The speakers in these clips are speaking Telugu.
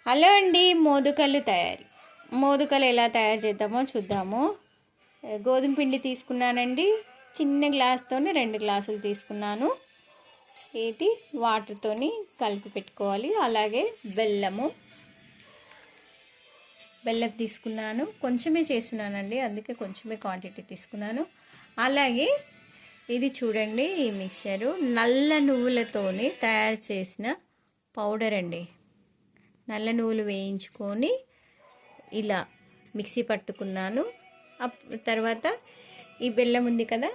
హలో అండి, మోదుకలు ఎలా తయారు చేద్దామో చూద్దాము. గోధుమ పిండి తీసుకున్నానండి. చిన్న గ్లాస్తోని 2 గ్లాసులు తీసుకున్నాను. ఇది వాటర్తోని కలిపి పెట్టుకోవాలి. అలాగే బెల్లం తీసుకున్నాను. కొంచెమే చేస్తున్నానండి, అందుకే కొంచెమే క్వాంటిటీ తీసుకున్నాను. అలాగే ఇది చూడండి, ఈ మిక్చరు నల్ల నువ్వులతోని తయారు చేసిన పౌడర్ అండి. నల్ల నువ్వులు వేయించుకొని ఇలా మిక్సీ పట్టుకున్నాను. తర్వాత ఈ బెల్లం ఉంది కదా,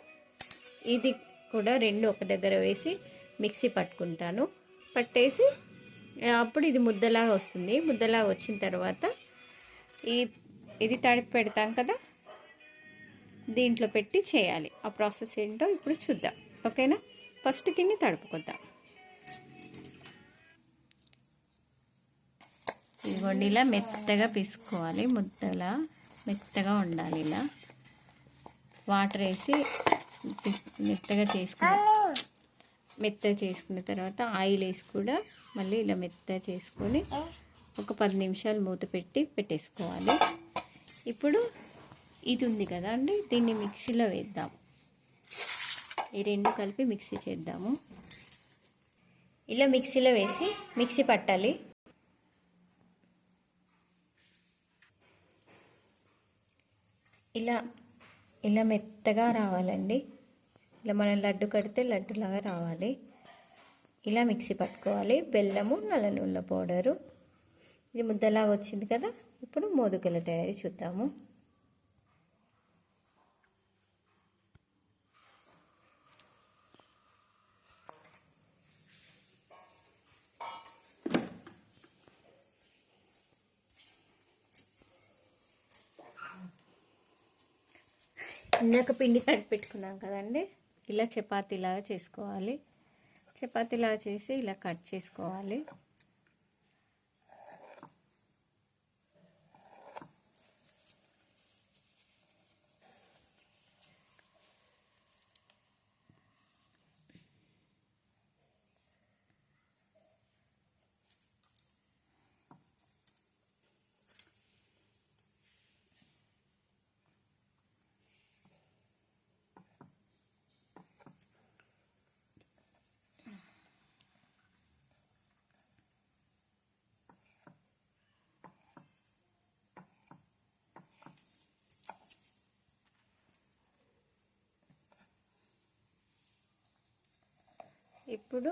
ఇది కూడా 2 ఒక దగ్గర వేసి మిక్సీ పట్టుకుంటాను. పట్టేసి అప్పుడు ఇది ముద్దలాగా వస్తుంది. ముద్దలాగా వచ్చిన తర్వాత ఇది తడిపి పెడతాం కదా, దీంట్లో పెట్టి చేయాలి. ఆ ప్రాసెస్ ఏంటో ఇప్పుడు చూద్దాం, ఓకేనా? ఫస్ట్ దీన్ని తడుపుకుందాం. ఇదిగోండి, ఇలా మెత్తగా పిసుకోవాలి. ముద్దలా మెత్తగా ఉండాలి. ఇలా వాటర్ వేసి మెత్తగా చేసుకున్న తర్వాత ఆయిల్ వేసి కూడా మళ్ళీ ఇలా మెత్తగా చేసుకొని ఒక 10 నిమిషాలు మూత పెట్టేసుకోవాలి. ఇప్పుడు ఇది ఉంది కదా అండి, దీన్ని మిక్సీలో వేద్దాం. ఈ 2 కలిపి మిక్సీ చేద్దాము. ఇలా మిక్సీలో వేసి మిక్సీ పట్టాలి. ఇలా మెత్తగా రావాలండి. ఇలా మనం లడ్డు కడితే లడ్డులాగా రావాలి. ఇలా మిక్సీ పట్టుకోవాలి. బెల్లము, నల్ల నువ్వుల పౌడరు, ఇది ముద్దలాగా వచ్చింది కదా. ఇప్పుడు మోదుకల తయారీ చూద్దాము. ఇందాక పిండి తడిపి పెట్టుకున్నాం కదండి, ఇలా చపాతీలాగా చేసుకోవాలి. చపాతీలాగా చేసి ఇలా కట్ చేసుకోవాలి. ఇప్పుడు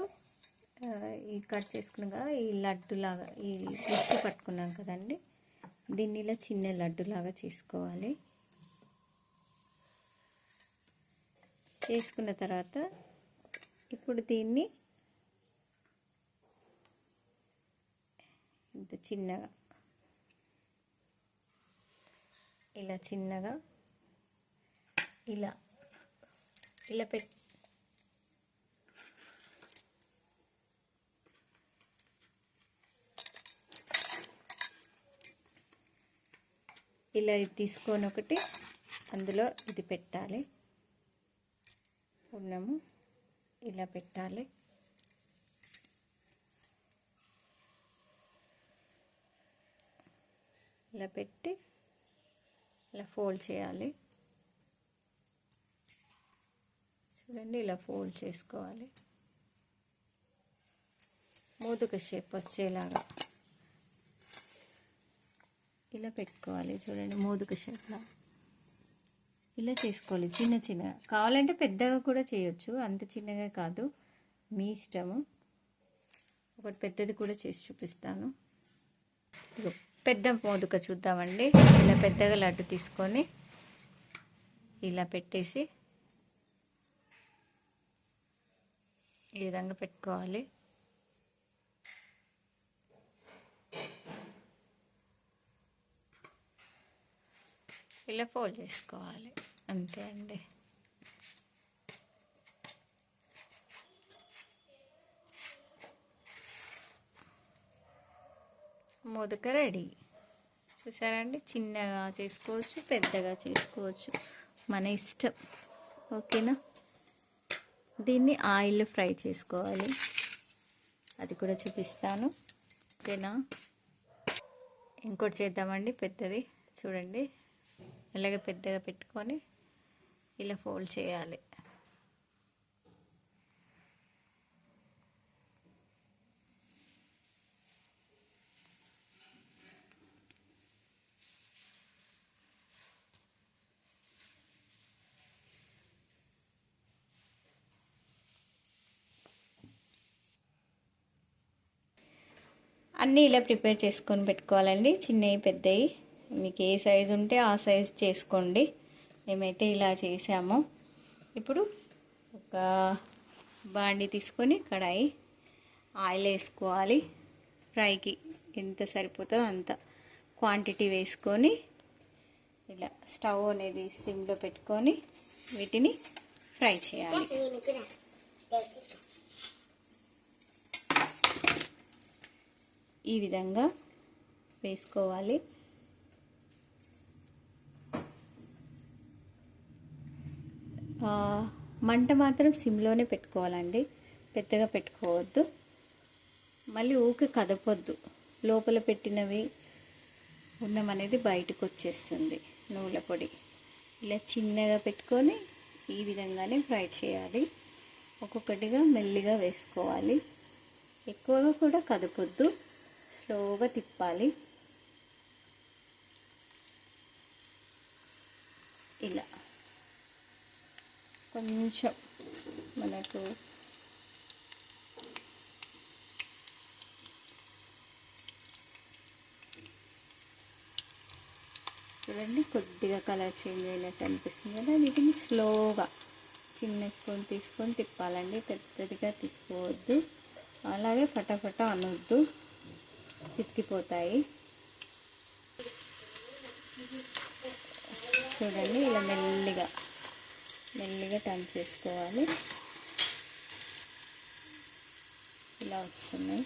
ఈ కట్ చేసుకున్నాక ఈ లడ్డులాగా ఈ మిక్సీ పట్టుకున్నాం కదండి, దీన్ని ఇలా చిన్న లడ్డులాగా చేసుకోవాలి. చేసుకున్న తర్వాత ఇప్పుడు దీన్ని ఇంత చిన్నగా ఇలా పెట్టి ఇలా తీసుకొని ఒకటి అందులో ఇది పెట్టాలి. పూర్ణము ఇలా పెట్టాలి. ఇలా పెట్టి ఇలా ఫోల్డ్ చేయాలి. చూడండి, ఇలా ఫోల్డ్ చేసుకోవాలి. మోదుక షేప్ వచ్చేలాగా ఇలా పెట్టుకోవాలి. చూడండి, మోదుక షేప్లా ఇలా చేసుకోవాలి. చిన్నగా కావాలంటే పెద్దగా కూడా చేయొచ్చు, అంత చిన్నగా కాదు, మీ ఇష్టము. ఒకటి పెద్దది కూడా చేసి చూపిస్తాను. పెద్ద మోదుక చూద్దామండి. ఇలా పెద్దగా లడ్డు తీసుకొని ఇలా పెట్టేసి ఈ విధంగా పెట్టుకోవాలి. ఇలా ఫోల్డ్ చేసుకోవాలి, అంతే అండి. మోదక రెడీ. చూసారండి, చిన్నగా చేసుకోవచ్చు, పెద్దగా చేసుకోవచ్చు, మన ఇష్టం, ఓకేనా? దీన్ని ఆయిల్ ఫ్రై చేసుకోవాలి, అది కూడా చూపిస్తాను, ఓకేనా? ఇంకోటి చేద్దామండి పెద్దది. చూడండి ఇలాగే పెద్దగా పెట్టుకొని ఇలా ఫోల్డ్ చేయాలి. అన్నీ ఇలా ప్రిపేర్ చేసుకొని పెట్టుకోవాలండి. చిన్నవి పెద్దవి మీకు ఏ సైజు ఉంటే ఆ సైజు చేసుకోండి. మేమైతే ఇలా చేసాము. ఇప్పుడు ఒక బాండి తీసుకొని కడాయి ఆయిల్ వేసుకోవాలి. ఫ్రైకి ఎంత సరిపోతుందో అంత క్వాంటిటీ వేసుకొని ఇలా స్టవ్ అనేది సిమ్లో పెట్టుకొని వీటిని ఫ్రై చేయాలి. ఈ విధంగా వేసుకోవాలి. మంట మాత్రం సిమ్లోనే పెట్టుకోవాలండి, పెద్దగా పెట్టుకోవద్దు. మళ్ళీ ఊకే కదపొద్దు, లోపల పెట్టినవి ఉన్నం అనేది బయటకు వచ్చేస్తుంది నువ్వుల పొడి. ఇలా చిన్నగా పెట్టుకొని ఈ విధంగానే ఫ్రై చేయాలి. ఒక్కొక్కటిగా మెల్లిగా వేసుకోవాలి. ఎక్కువగా కూడా కదపొద్దు, స్లోగా తిప్పాలి. ఇలా కొంచెం మనకు చూడండి కొద్దిగా కలర్ చేంజ్ అయినట్టు అనిపిస్తుంది కదా. వీటిని స్లోగా చిన్న స్పూన్ తీసుకొని తిప్పాలండి, పెద్దదిగా తీసుకోవద్దు. అలాగే ఫటాఫట అనొద్దు, చిక్కిపోతాయి. చూడండి ఇలా మెల్లిగా మెల్లిగా టర్న్ చేసుకోవాలి. ఇలా వస్తున్నాయి.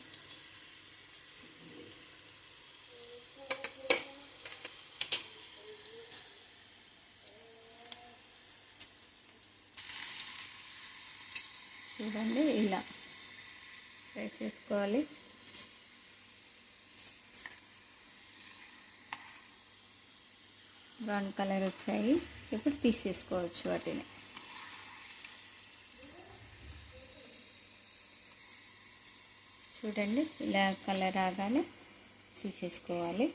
చూడండి ఇలా ఫ్రై చేసుకోవాలి. బ్రౌన్ కలర్ వచ్చాయి. ఇప్పుడు తీసేసుకోవచ్చు వాటిని. చూడండి ఇలా కలర్ రాగానే తీసేసుకోవాలి.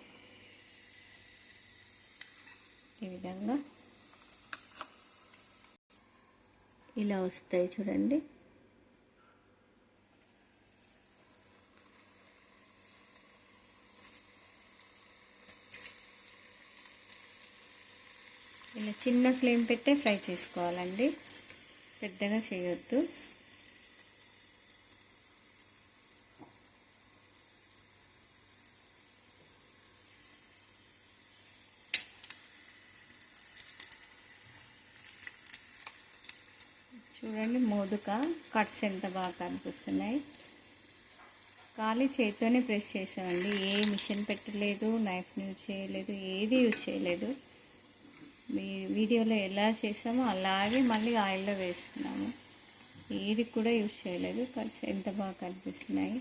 ఈ విధంగా ఇలా వస్తాయి చూడండి. ఇలా చిన్న ఫ్లేమ్ పెట్టే ఫ్రై చేసుకోవాలండి, పెద్దగా చేయొద్దు. చూడండి మోదుక కట్స్ ఎంత బాగా కనిపిస్తున్నాయి. ఖాళీ చేతితోనే ప్రెస్ చేసామండి, ఏ మిషన్ పెట్టలేదు, నైఫ్ యూజ్ చేయలేదు, ఏది యూజ్ చేయలేదు. మీ వీడియోలో ఎలా చేసామో అలాగే మళ్ళీ ఆయిల్లో వేస్తున్నాము, ఏది కూడా యూజ్ చేయలేదు. కట్స్ ఎంత బాగా కనిపిస్తున్నాయి.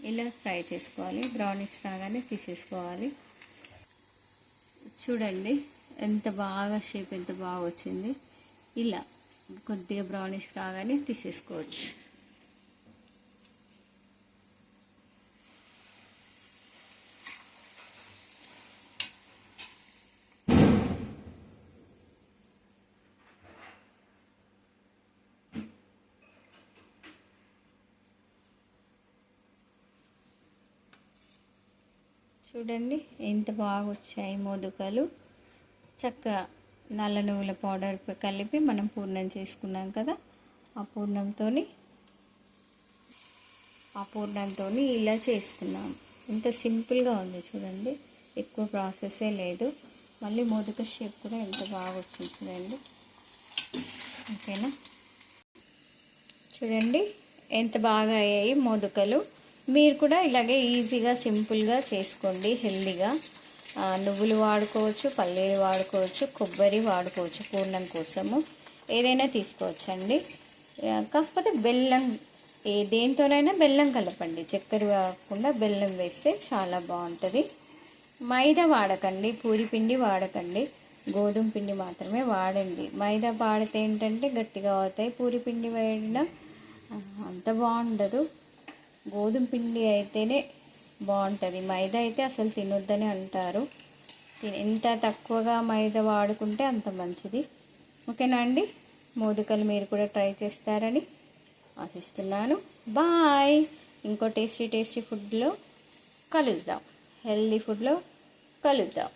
ఇలా ఫ్రై చేసుకోవాలి. బ్రౌనిష్ రాగానే తీసేసుకోవాలి. చూడండి ఎంత బాగా షేప్ ఎంత బాగా వచ్చింది. ఇలా కొద్దిగా బ్రౌనిష్ రాగానే తీసేసుకోవచ్చు. చూడండి ఎంత బాగా వచ్చాయి మోదుకలు. చక్కగా నల్ల నువ్వుల పౌడర్ కలిపి మనం పూర్ణం చేసుకున్నాం కదా, ఆ పూర్ణంతో ఇలా చేసుకున్నాం. ఎంత సింపుల్గా ఉంది చూడండి, ఎక్కువ ప్రాసెసే లేదు. మళ్ళీ మోదుక షేప్ కూడా ఎంత బాగా వచ్చింది చూడండి. ఓకేనా, చూడండి ఎంత బాగా అయ్యాయి మోదుకలు. మీరు కూడా ఇలాగే ఈజీగా సింపుల్గా చేసుకోండి, హెల్దీగా. నువ్వులు వాడుకోవచ్చు, పల్లీలు వాడుకోవచ్చు, కొబ్బరి వాడుకోవచ్చు, పూర్ణం కోసము ఏదైనా తీసుకోవచ్చు అండి. కాకపోతే బెల్లం, దేంతోనైనా బెల్లం కలపండి, చక్కెర కాకుండా బెల్లం వేస్తే చాలా బాగుంటుంది. మైదా వాడకండి, పూరి పిండి వాడకండి, గోధుమ పిండి మాత్రమే వాడండి. మైదా వాడితే ఏంటంటే గట్టిగా అవుతాయి, పూరి పిండి వేయడం అంత బాగుండదు. గోధుమ పిండి అయితేనే బాగుంటుంది, మైదా అయితే అసలు తినొద్దని అంటారు. ఎంత తక్కువగా మైదా వాడుకుంటే అంత మంచిది. ఓకేనా అండి, మోదకలు మీరు కూడా ట్రై చేస్తారని ఆశిస్తున్నాను. బాయ్. ఇంకో టేస్టీ ఫుడ్లో కలుద్దాం, హెల్దీ ఫుడ్లో కలుద్దాం.